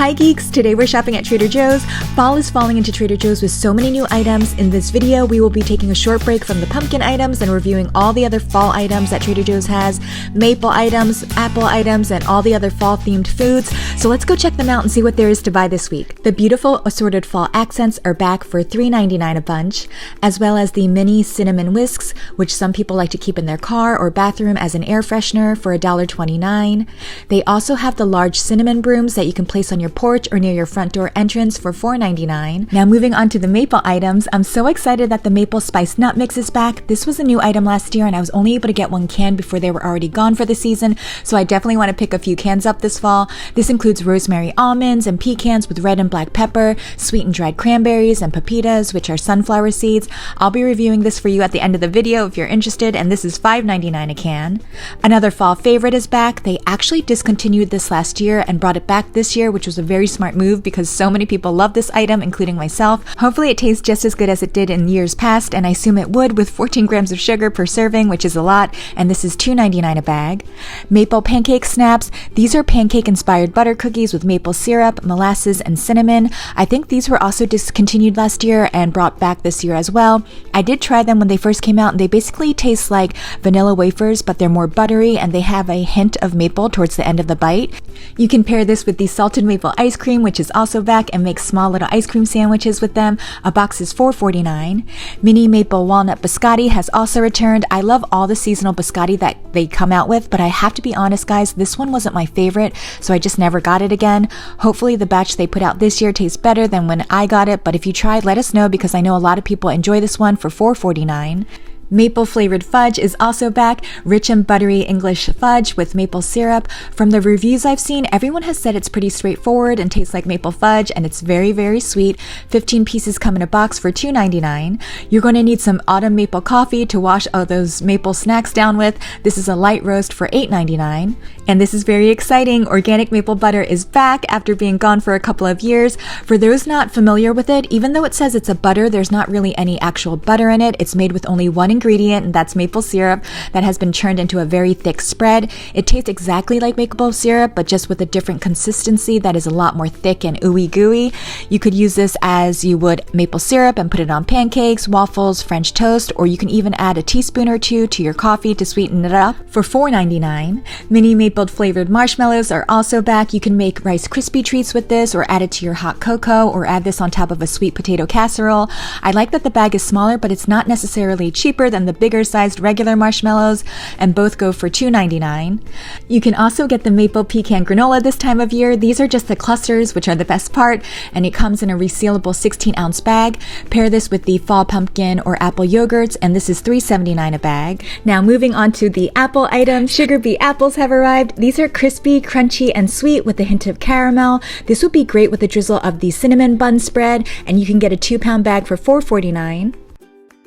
Hi geeks! Today we're shopping at Trader Joe's. Fall is falling into Trader Joe's with so many new items. In this video, we will be taking a short break from the pumpkin items and reviewing all the other fall items that Trader Joe's has, maple items, apple items, and all the other fall themed foods. So let's go check them out and see what there is to buy this week. The beautiful assorted fall accents are back for $3.99 a bunch, as well as the mini cinnamon whisks, which some people like to keep in their car or bathroom as an air freshener for $1.29. They also have the large cinnamon brooms that you can place on your porch or near your front door entrance for $4.99. Now moving on to the maple items, I'm so excited that the maple spice nut mix is back. This was a new item last year and I was only able to get one can before they were already gone for the season, so I definitely want to pick a few cans up this fall. This includes rosemary almonds and pecans with red and black pepper, sweetened dried cranberries, and pepitas, which are sunflower seeds. I'll be reviewing this for you at the end of the video if you're interested, and this is $5.99 a can. Another fall favorite is back. They actually discontinued this last year and brought it back this year, which was a very smart move because so many people love this item, including myself. Hopefully it tastes just as good as it did in years past, and I assume it would, with 14 grams of sugar per serving, which is a lot, and this is $2.99 a bag. Maple pancake snaps. These are pancake-inspired butter cookies with maple syrup, molasses, and cinnamon. I think these were also discontinued last year and brought back this year as well. I did try them when they first came out, and they basically taste like vanilla wafers, but they're more buttery, and they have a hint of maple towards the end of the bite. You can pair this with the salted maple ice cream, which is also back, and make small little ice cream sandwiches with them. A box is $4.49. Mini maple walnut biscotti has also returned. I love all the seasonal biscotti that they come out with, but I have to be honest guys, this one wasn't my favorite, so I just never got it again. Hopefully the batch they put out this year tastes better than when I got it, but if you tried, let us know because I know a lot of people enjoy this one for $4.49. Maple flavored fudge is also back, rich and buttery English fudge with maple syrup. From the reviews I've seen, everyone has said it's pretty straightforward and tastes like maple fudge, and it's very, very sweet. 15 pieces come in a box for $2.99. You're going to need some autumn maple coffee to wash all those maple snacks down with. This is a light roast for $8.99. And this is very exciting. Organic maple butter is back after being gone for a couple of years. For those not familiar with it, even though it says it's a butter, there's not really any actual butter in it. It's made with only one ingredient, and that's maple syrup that has been churned into a very thick spread. It tastes exactly like maple syrup, but just with a different consistency that is a lot more thick and ooey gooey. You could use this as you would maple syrup and put it on pancakes, waffles, French toast, or you can even add a teaspoon or two to your coffee to sweeten it up for $4.99. Mini maple flavored marshmallows are also back. You can make Rice Krispie treats with this, or add it to your hot cocoa, or add this on top of a sweet potato casserole. I like that the bag is smaller, but it's not necessarily cheaper than the bigger sized regular marshmallows, and both go for $2.99. You can also get the maple pecan granola this time of year. These are just the clusters, which are the best part, and it comes in a resealable 16-ounce bag. Pair this with the fall pumpkin or apple yogurts, and this is $3.79 a bag. Now moving on to the apple items, sugar bee apples have arrived. These are crispy, crunchy, and sweet with a hint of caramel. This would be great with a drizzle of the cinnamon bun spread, and you can get a 2-pound bag for $4.49.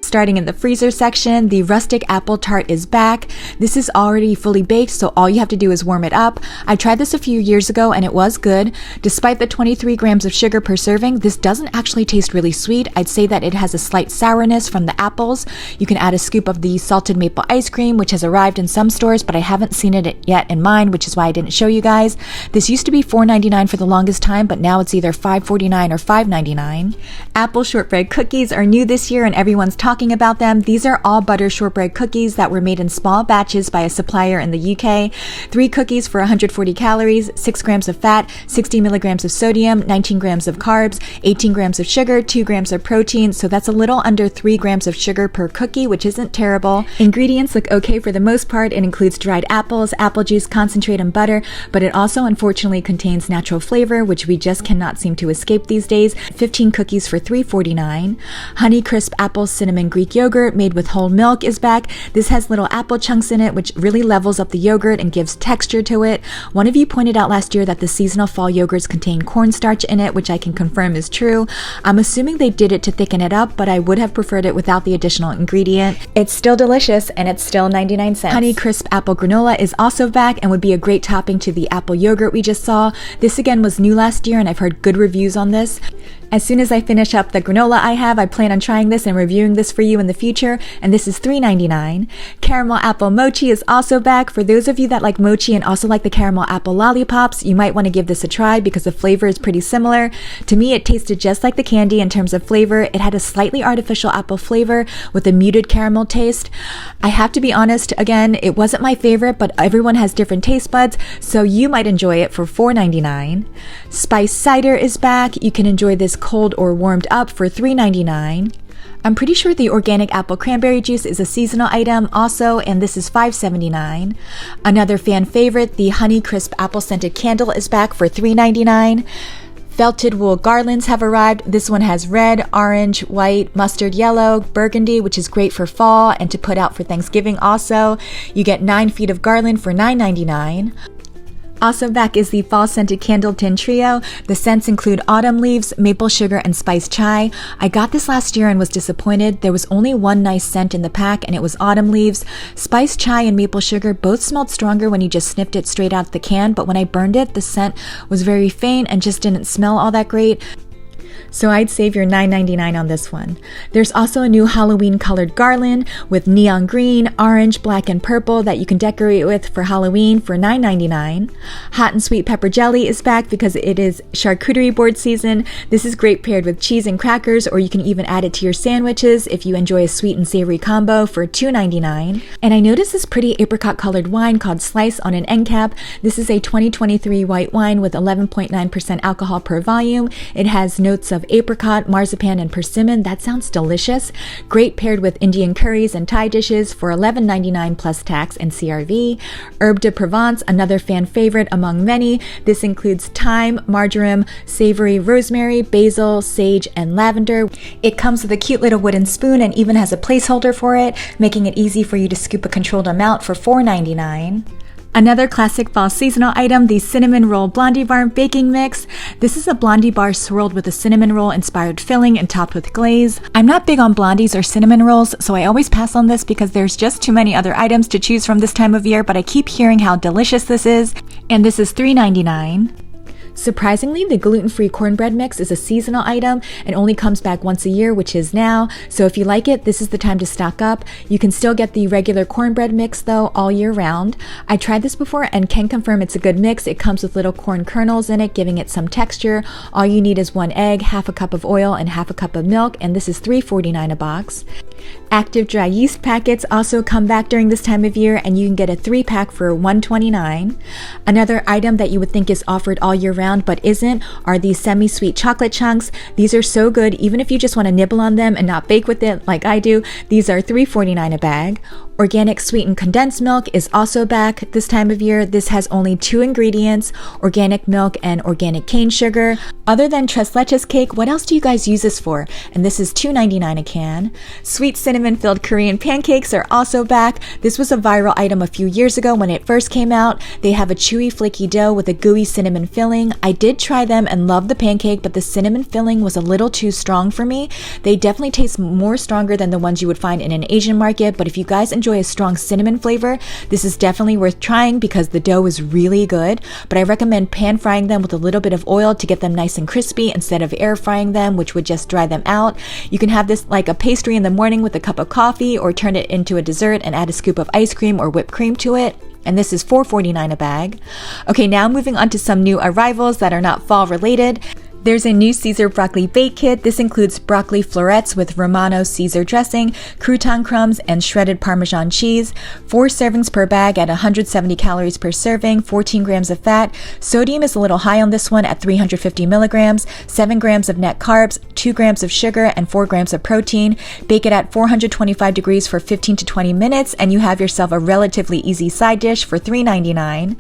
Starting in the freezer section, the rustic apple tart is back. This is already fully baked, so all you have to do is warm it up. I tried this a few years ago and it was good. Despite the 23 grams of sugar per serving, this doesn't actually taste really sweet. I'd say that it has a slight sourness from the apples. You can add a scoop of the salted maple ice cream, which has arrived in some stores, but I haven't seen it yet in mine, which is why I didn't show you guys. This used to be $4.99 for the longest time, but now it's either $5.49 or $5.99. Apple shortbread cookies are new this year and everyone's talking about them. These are all butter shortbread cookies that were made in small batches by a supplier in the UK. 3 cookies for 140 calories, 6 grams of fat, 60 milligrams of sodium, 19 grams of carbs, 18 grams of sugar, 2 grams of protein, so that's a little under 3 grams of sugar per cookie, which isn't terrible. Ingredients look okay for the most part. It includes dried apples, apple juice, concentrate, and butter, but it also unfortunately contains natural flavor, which we just cannot seem to escape these days. 15 cookies for $3.49. Honey Crisp apple cinnamon Greek yogurt made with whole milk is back. This has little apple chunks in it, which really levels up the yogurt and gives texture to it. One of you pointed out last year that the seasonal fall yogurts contain cornstarch in it, which I can confirm is true. I'm assuming they did it to thicken it up, but I would have preferred it without the additional ingredient. It's still delicious, and it's still 99 cents. Honey Crisp apple granola is also back and would be a great topping to the apple yogurt we just saw. This again was new last year, and I've heard good reviews on this. As soon as I finish up the granola I have, I plan on trying this and reviewing this for you in the future, and this is $3.99. Caramel apple mochi is also back. For those of you that like mochi and also like the caramel apple lollipops, you might want to give this a try because the flavor is pretty similar. To me, it tasted just like the candy in terms of flavor. It had a slightly artificial apple flavor with a muted caramel taste. I have to be honest, again, it wasn't my favorite, but everyone has different taste buds, so you might enjoy it for $4.99. Spiced cider is back. You can enjoy this cold or warmed up for $3.99. I'm pretty sure the organic apple cranberry juice is a seasonal item also, and this is $5.79. Another fan favorite, the Honey Crisp apple scented candle is back for $3.99. Felted wool garlands have arrived. This one has red, orange, white, mustard yellow, burgundy, which is great for fall and to put out for Thanksgiving also. You get 9 feet of garland for $9.99. Also back is the fall scented candle tin trio. The scents include autumn leaves, maple sugar, and spiced chai. I got this last year and was disappointed. There was only one nice scent in the pack, and it was autumn leaves. Spiced chai and maple sugar both smelled stronger when you just sniffed it straight out the can, but when I burned it, the scent was very faint and just didn't smell all that great. So I'd save your $9.99 on this one. There's also a new Halloween colored garland with neon green, orange, black, and purple that you can decorate with for Halloween for $9.99. Hot and sweet pepper jelly is back because it is charcuterie board season. This is great paired with cheese and crackers, or you can even add it to your sandwiches if you enjoy a sweet and savory combo for $2.99. And I noticed this pretty apricot colored wine called Slice on an end cap. This is a 2023 white wine with 11.9% alcohol per volume. It has notes of apricot, marzipan, and persimmon. That sounds delicious. Great paired with Indian curries and Thai dishes for $11.99 plus tax and CRV. Herbe de Provence, another fan favorite among many. This includes thyme, marjoram, savory, rosemary, basil, sage, and lavender. It comes with a cute little wooden spoon and even has a placeholder for it, making it easy for you to scoop a controlled amount for $4.99. Another classic fall seasonal item, the Cinnamon Roll Blondie Bar Baking Mix. This is a blondie bar swirled with a cinnamon roll inspired filling and topped with glaze. I'm not big on blondies or cinnamon rolls, so I always pass on this because there's just too many other items to choose from this time of year, but I keep hearing how delicious this is, and this is $3.99. Surprisingly, the gluten-free cornbread mix is a seasonal item and only comes back once a year, which is now. So if you like it, this is the time to stock up. You can still get the regular cornbread mix though all year round. I tried this before and can confirm it's a good mix. It comes with little corn kernels in it, giving it some texture. All you need is 1 egg, half a cup of oil, and half a cup of milk, and this is $3.49 a box. Active dry yeast packets also come back during this time of year, and you can get a 3-pack for $1.29. Another item that you would think is offered all year round but isn't are these semi-sweet chocolate chunks. These are so good even if you just want to nibble on them and not bake with it like I do. These are $3.49 a bag. Organic sweetened condensed milk is also back this time of year. This has only 2 ingredients, organic milk and organic cane sugar. Other than tres leches cake, what else do you guys use this for? And this is $2.99 a can. Sweet cinnamon filled Korean pancakes are also back. This was a viral item a few years ago when it first came out. They have a chewy flaky dough with a gooey cinnamon filling. I did try them and loved the pancake, but the cinnamon filling was a little too strong for me. They definitely taste more stronger than the ones you would find in an Asian market, but if you guys enjoy a strong cinnamon flavor, this is definitely worth trying because the dough is really good, but I recommend pan frying them with a little bit of oil to get them nice and crispy instead of air frying them, which would just dry them out. You can have this like a pastry in the morning with a cup of coffee, or turn it into a dessert and add a scoop of ice cream or whipped cream to it. And this is $4.49 a bag. Okay, now moving on to some new arrivals that are not fall related. There's a new Caesar broccoli bake kit. This includes broccoli florets with Romano Caesar dressing, crouton crumbs, and shredded Parmesan cheese. 4 servings per bag at 170 calories per serving, 14 grams of fat. Sodium is a little high on this one at 350 milligrams, 7 grams of net carbs, 2 grams of sugar, and 4 grams of protein. Bake it at 425 degrees for 15 to 20 minutes, and you have yourself a relatively easy side dish for $3.99.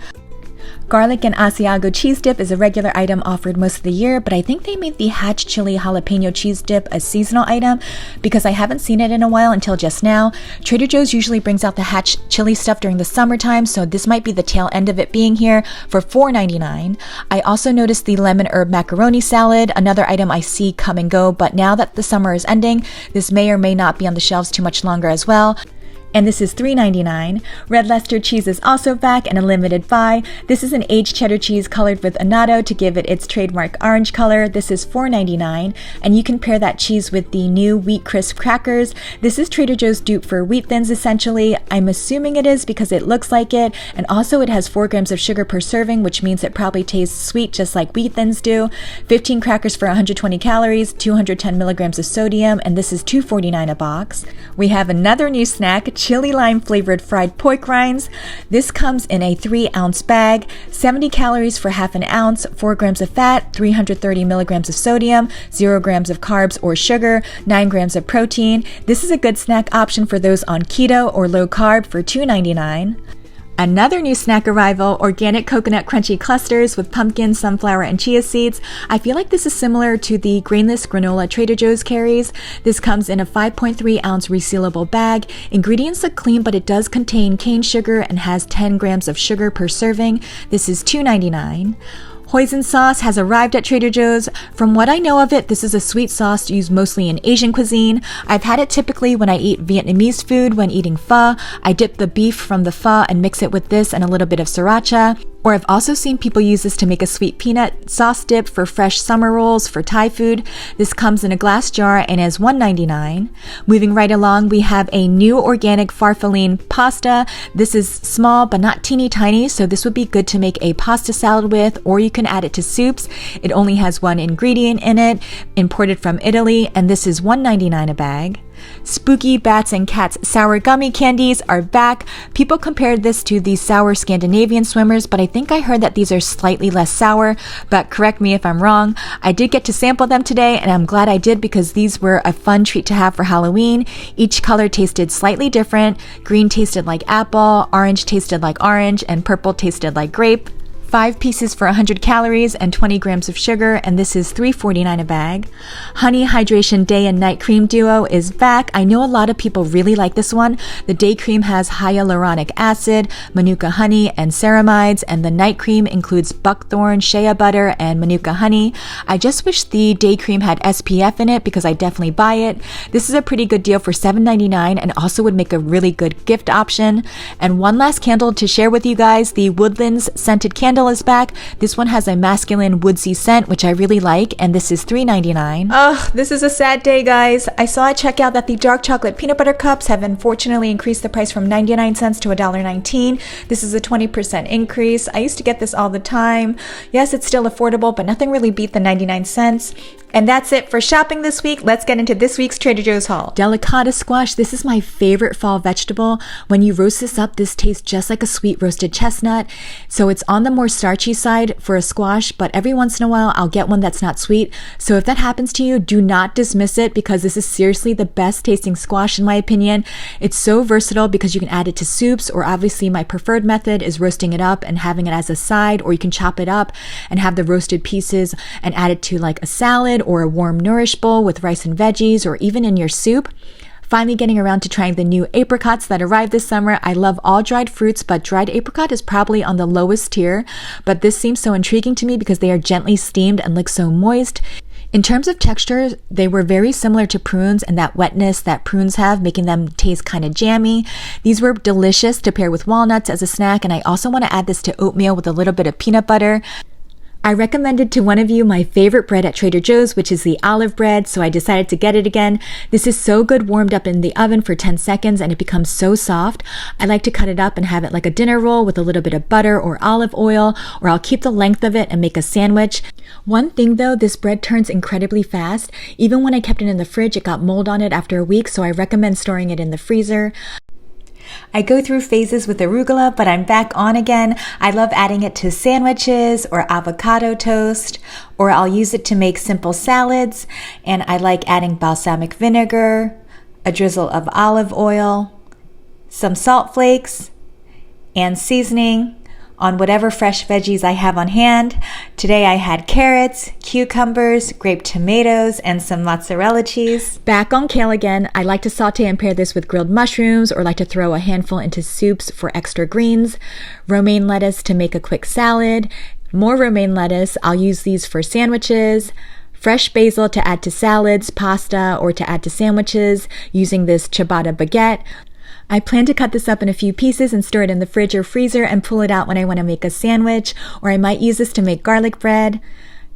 Garlic and Asiago cheese dip is a regular item offered most of the year, but I think they made the Hatch Chili Jalapeno cheese dip a seasonal item because I haven't seen it in a while until just now. Trader Joe's usually brings out the Hatch Chili stuff during the summertime, so this might be the tail end of it being here for $4.99. I also noticed the lemon herb macaroni salad, another item I see come and go, but now that the summer is ending, this may or may not be on the shelves too much longer as well. and this is $3.99. Red Leicester cheese is also back and a limited buy. This is an aged cheddar cheese colored with annatto to give it its trademark orange color. This is $4.99, and you can pair that cheese with the new Wheat Crisp crackers. This is Trader Joe's dupe for Wheat Thins essentially. I'm assuming it is because it looks like it, and also it has 4 grams of sugar per serving, which means it probably tastes sweet just like Wheat Thins do. 15 crackers for 120 calories, 210 milligrams of sodium, and this is $2.49 a box. We have another new snack, chili lime flavored fried pork rinds. This comes in a 3-ounce bag, 70 calories for half an ounce, 4 grams of fat, 330 milligrams of sodium, 0 grams of carbs or sugar, 9 grams of protein. This is a good snack option for those on keto or low carb for $2.99. Another new snack arrival, organic coconut crunchy clusters with pumpkin, sunflower, and chia seeds. I feel like this is similar to the grainless granola Trader Joe's carries. This comes in a 5.3 ounce resealable bag. Ingredients look clean, but it does contain cane sugar and has 10 grams of sugar per serving. This is $2.99. Hoisin sauce has arrived at Trader Joe's. From what I know of it, this is a sweet sauce used mostly in Asian cuisine. I've had it typically when I eat Vietnamese food when eating pho. I dip the beef from the pho and mix it with this and a little bit of sriracha. Or I've also seen people use this to make a sweet peanut sauce dip for fresh summer rolls for Thai food. This comes in a glass jar and is $1.99. Moving right along, we have a new organic farfalle pasta. This is small but not teeny tiny, so this would be good to make a pasta salad with, or you can add it to soups. It only has 1 ingredient in it, imported from Italy, and this is $1.99 a bag. Spooky Bats and Cats sour gummy candies are back. People compared this to the sour Scandinavian swimmers, but I think I heard that these are slightly less sour, but correct me if I'm wrong. I did get to sample them today, and I'm glad I did because these were a fun treat to have for Halloween. Each color tasted slightly different. Green tasted like apple, orange tasted like orange, and purple tasted like grape. 5 pieces for 100 calories and 20 grams of sugar, and this is $3.49 a bag. Honey Hydration Day and Night Cream Duo is back. I know a lot of people really like this one. The day cream has hyaluronic acid, manuka honey, and ceramides, and the night cream includes buckthorn, shea butter, and manuka honey. I just wish the day cream had SPF in it because I definitely buy it. This is a pretty good deal for $7.99 and also would make a really good gift option. And one last candle to share with you guys, the Woodlands Scented Candle is back. This one has a masculine woodsy scent, which I really like, and this is $3.99. Ugh, this is a sad day, guys. I saw at checkout that the dark chocolate peanut butter cups have unfortunately increased the price from 99 cents to $1.19. This is a 20% increase. I used to get this all the time. Yes, it's still affordable, but nothing really beat the 99 cents. And that's it for shopping this week. Let's get into this week's Trader Joe's haul. Delicata Squash. This is my favorite fall vegetable. When you roast this up, this tastes just like a sweet roasted chestnut. So it's on the more starchy side for a squash, but every once in a while I'll get one that's not sweet. So if that happens to you, do not dismiss it because this is seriously the best tasting squash in my opinion. It's so versatile because you can add it to soups, or obviously my preferred method is roasting it up and having it as a side, or you can chop it up and have the roasted pieces and add it to like a salad or a warm nourish bowl with rice and veggies, or even in your soup. Finally getting around to trying the new apricots that arrived this summer. I love all dried fruits, but dried apricot is probably on the lowest tier. But this seems so intriguing to me because they are gently steamed and look so moist. In terms of texture, they were very similar to prunes and that wetness that prunes have, making them taste kind of jammy. These were delicious to pair with walnuts as a snack, and I also want to add this to oatmeal with a little bit of peanut butter. I recommended to one of you my favorite bread at Trader Joe's, which is the olive bread, so I decided to get it again. This is so good warmed up in the oven for 10 seconds and it becomes so soft. I like to cut it up and have it like a dinner roll with a little bit of butter or olive oil, or I'll keep the length of it and make a sandwich. One thing though, this bread turns incredibly fast. Even when I kept it in the fridge, it got mold on it after a week, so I recommend storing it in the freezer. I go through phases with arugula, but I'm back on again. I love adding it to sandwiches or avocado toast, or I'll use it to make simple salads. And I like adding balsamic vinegar, a drizzle of olive oil, some salt flakes, and seasoning on whatever fresh veggies I have on hand. Today I had carrots, cucumbers, grape tomatoes, and some mozzarella cheese. Back on kale again. I like to saute and pair this with grilled mushrooms, or like to throw a handful into soups for extra greens. Romaine lettuce to make a quick salad. More romaine lettuce. I'll use these for sandwiches. Fresh basil to add to salads, pasta, or to add to sandwiches using this ciabatta baguette. I plan to cut this up in a few pieces and store it in the fridge or freezer and pull it out when I want to make a sandwich, or I might use this to make garlic bread.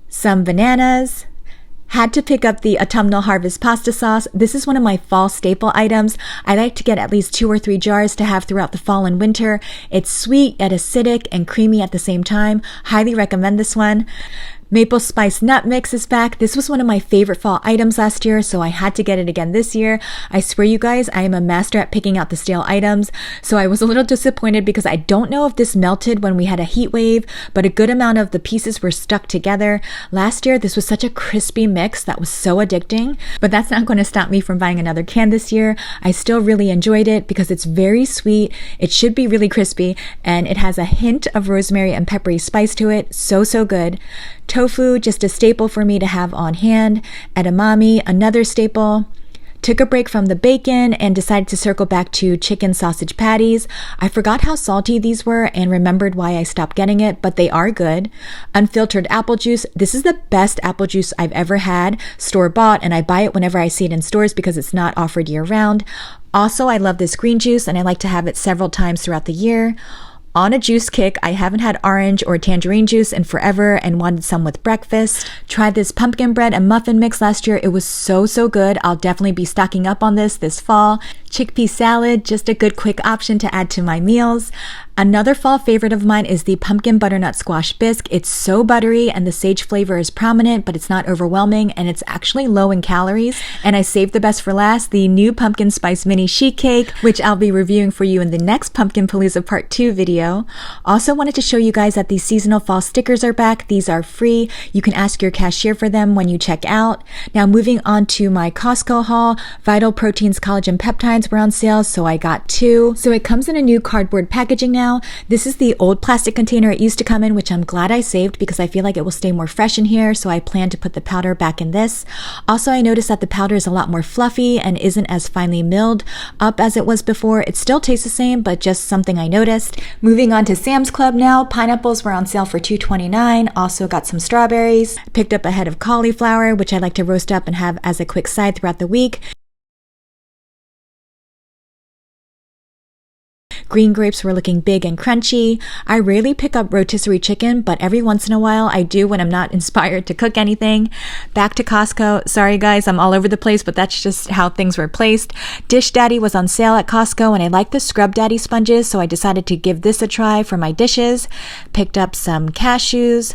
Some bananas. Had to pick up the autumnal harvest pasta sauce. This is one of my fall staple items. I like to get at least 2 or 3 jars to have throughout the fall and winter. It's sweet yet acidic and creamy at the same time. Highly recommend this one. Maple spice nut mix is back. This was one of my favorite fall items last year, so I had to get it again this year. I swear you guys, I am a master at picking out the stale items, so I was a little disappointed because I don't know if this melted when we had a heat wave, but a good amount of the pieces were stuck together. Last year, this was such a crispy mix that was so addicting, but that's not going to stop me from buying another can this year. I still really enjoyed it because it's very sweet, it should be really crispy, and it has a hint of rosemary and peppery spice to it. So good. Tofu, just a staple for me to have on hand. Edamame, another staple. Took a break from the bacon and decided to circle back to chicken sausage patties. I forgot how salty these were and remembered why I stopped getting it, but they are good. Unfiltered apple juice. This is the best apple juice I've ever had, store-bought, and I buy it whenever I see it in stores because it's not offered year-round. Also, I love this green juice and I like to have it several times throughout the year. On a juice kick, I haven't had orange or tangerine juice in forever and wanted some with breakfast. Tried this pumpkin bread and muffin mix last year. It was so good. I'll definitely be stocking up on this fall. Chickpea salad, just a good quick option to add to my meals. Another fall favorite of mine is the pumpkin butternut squash bisque. It's so buttery and the sage flavor is prominent, but it's not overwhelming and it's actually low in calories. And I saved the best for last, the new pumpkin spice mini sheet cake, which I'll be reviewing for you in the next Pumpkin Palooza Part 2 video. Also wanted to show you guys that these seasonal fall stickers are back. These are free. You can ask your cashier for them when you check out. Now moving on to my Costco haul, Vital Proteins Collagen Peptides were on sale, so I got 2. So it comes in a new cardboard packaging now. This is the old plastic container it used to come in, which I'm glad I saved because I feel like it will stay more fresh in here, so I plan to put the powder back in this. Also, I noticed that the powder is a lot more fluffy and isn't as finely milled up as it was before. It still tastes the same, but just something I noticed. Moving on to Sam's Club now, pineapples were on sale for $2.29. Also got some strawberries. Picked up a head of cauliflower, which I like to roast up and have as a quick side throughout the week. Green grapes were looking big and crunchy. I rarely pick up rotisserie chicken, but every once in a while I do when I'm not inspired to cook anything. Back to Costco. Sorry guys, I'm all over the place, but that's just how things were placed. Dish Daddy was on sale at Costco and I like the Scrub Daddy sponges, so I decided to give this a try for my dishes. Picked up some cashews.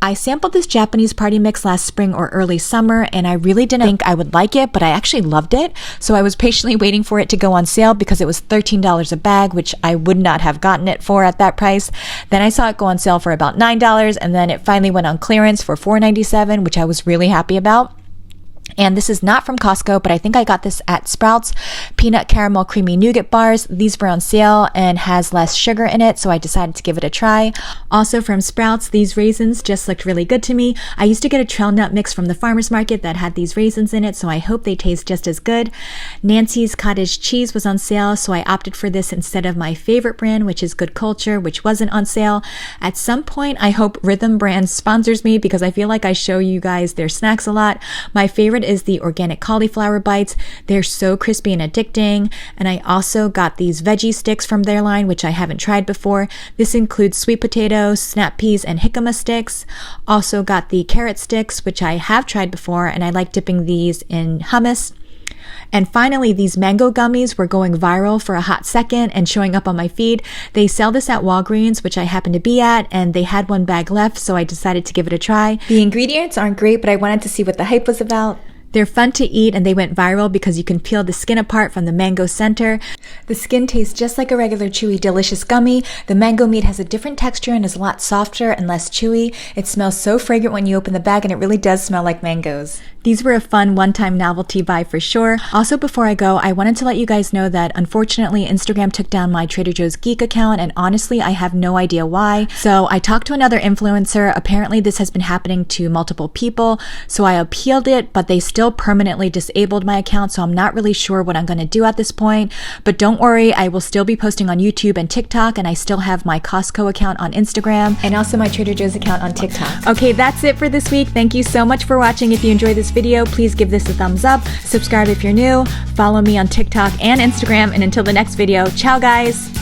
I sampled this Japanese party mix last spring or early summer and I really didn't think I would like it, but I actually loved it. So I was patiently waiting for it to go on sale because it was $13 a bag, which I would not have gotten it for at that price. Then I saw it go on sale for about $9 and then it finally went on clearance for $4.97, which I was really happy about. And this is not from Costco, but I think I got this at Sprouts. Peanut caramel creamy nougat bars. These were on sale and has less sugar in it, so I decided to give it a try. Also from Sprouts, these raisins just looked really good to me. I used to get a trail nut mix from the farmer's market that had these raisins in it, so I hope they taste just as good. Nancy's cottage cheese was on sale, so I opted for this instead of my favorite brand, which is Good Culture, which wasn't on sale. At some point, I hope Rhythm Brand sponsors me because I feel like I show you guys their snacks a lot. My favorite is the organic cauliflower bites. They're so crispy and addicting. And I also got these veggie sticks from their line, which I haven't tried before. This includes sweet potatoes, snap peas, and jicama sticks. Also got the carrot sticks, which I have tried before, and I like dipping these in hummus. And finally, these mango gummies were going viral for a hot second and showing up on my feed. They sell this at Walgreens, which I happen to be at, and they had one bag left, so I decided to give it a try. The ingredients aren't great, but I wanted to see what the hype was about. They're fun to eat and they went viral because you can peel the skin apart from the mango center. The skin tastes just like a regular chewy, delicious gummy. The mango meat has a different texture and is a lot softer and less chewy. It smells so fragrant when you open the bag and it really does smell like mangoes. These were a fun one-time novelty buy for sure. Also, before I go, I wanted to let you guys know that unfortunately Instagram took down my Trader Joe's Geek account and honestly I have no idea why. So I talked to another influencer. Apparently this has been happening to multiple people. So I appealed it, but they still still permanently disabled my account, so I'm not really sure what I'm going to do at this point. But don't worry, I will still be posting on YouTube and TikTok, and I still have my Costco account on Instagram and also my Trader Joe's account on TikTok. Okay, that's it for this week. Thank you so much for watching. If you enjoyed this video, please give this a thumbs up, subscribe if you're new, follow me on TikTok and Instagram, and until the next video, ciao guys!